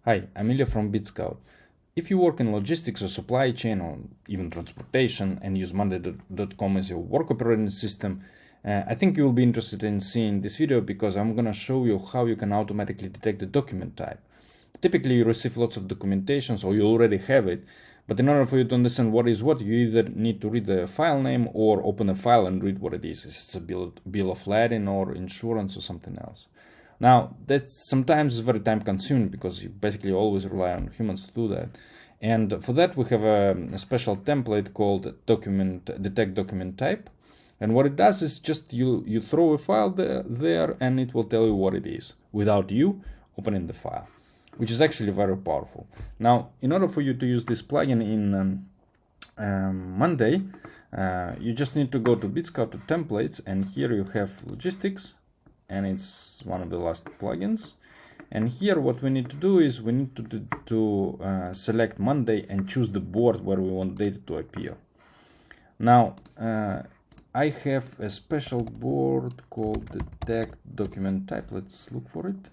Hi, I'm Ilya from Bitskout. If you work in logistics or supply chain or even transportation and use Monday.com as your work operating system, I think you will be interested in seeing this video because I'm going to show you how you can automatically detect the document type. Typically, you receive lots of documentations or you already have it, but in order for you to understand what is what, you either need to read the file name or open a file and read what it is. If it's a bill of lading or insurance or something else. Now, that's sometimes very time consuming because you basically always rely on humans to do that. And for that, we have a special template called detect document type. And what it does is just you throw a file there and it will tell you what it is without you opening the file, which is actually very powerful. Now, in order for you to use this plugin in Monday, you just need to go to Bitskout to templates, and here you have logistics, and it's one of the last plugins. And here what we need to do is we need to select Monday and choose the board where we want data to appear. Now I have a special board called detect document type. Let's look for it.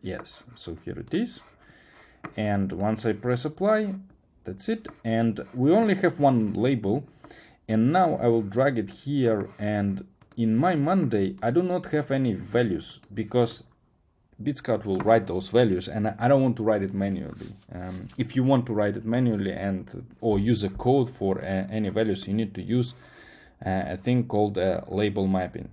Yes, so here it is. And once I press apply, that's it. And we only have one label. And now I will drag it here, and in my Monday, I do not have any values because Bitskout will write those values, and I don't want to write it manually. If you want to write it manually or use a code for any values, you need to use a thing called label mapping,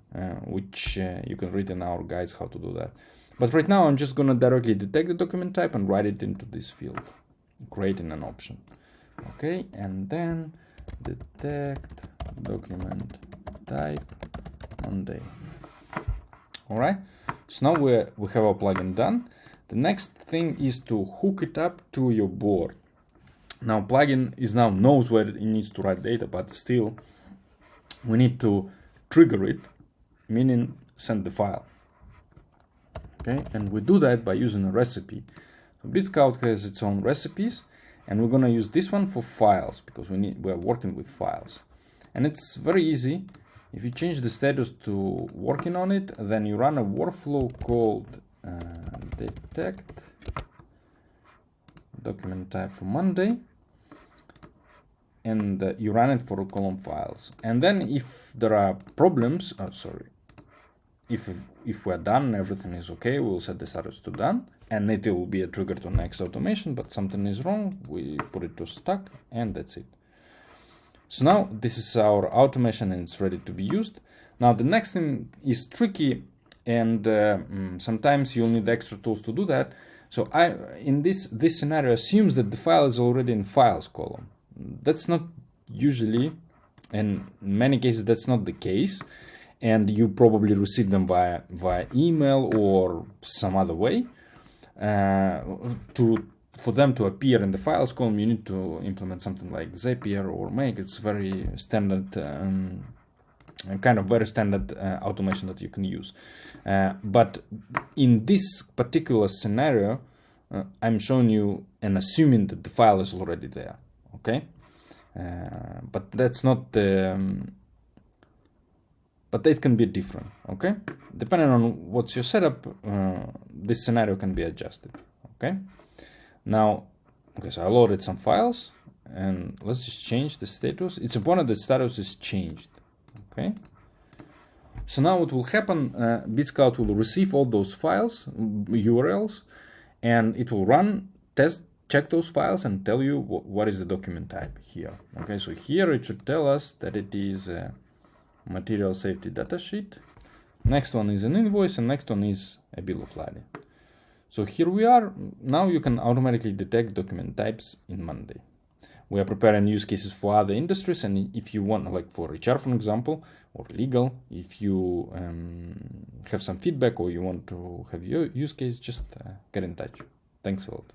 which you can read in our guides how to do that. But right now, I'm just going to directly detect the document type and write it into this field, creating an option. Okay, and then detect document type Monday. All right, so now we have our plugin done. The next thing is to hook it up to your board. Now plugin now knows where it needs to write data, but still we need to trigger it, meaning send the file. Okay, and we do that by using a recipe. So Bitskout has its own recipes, and we're going to use this one for files because we're working with files, and it's very easy. If you change the status to working on it, then you run a workflow called detect document type for Monday, and you run it for column files. And then if there are problems, if we're done, everything is okay, we'll set the status to done, and it will be a trigger to next automation. But something is wrong, we put it to stuck, and that's it. So now this is our automation and it's ready to be used. Now the next thing is tricky, and sometimes you'll need extra tools to do that. So in this scenario assumes that the file is already in files column. That's not usually, and in many cases that's not the case, and you probably receive them via email or some other way. For them to appear in the files column, you need to implement something like Zapier or Make. It's very standard, kind of very standard automation that you can use. But in this particular scenario, I'm showing you and assuming that the file is already there. Okay, but that's not the. But it can be different. Okay, depending on what's your setup, this scenario can be adjusted. Okay. Now, okay, so I loaded some files, and let's just change the status. It's important that status is changed. Okay. So now what will happen? Bitskout will receive all those files, URLs, and it will run, test, check those files, and tell you what is the document type here. Okay, so here it should tell us that it is a material safety datasheet. Next one is an invoice, and next one is a bill of lading. So here we are. Now you can automatically detect document types in Monday. We are preparing use cases for other industries, and if you want, like for HR, for example, or legal, if you have some feedback or you want to have your use case, just get in touch. Thanks a lot.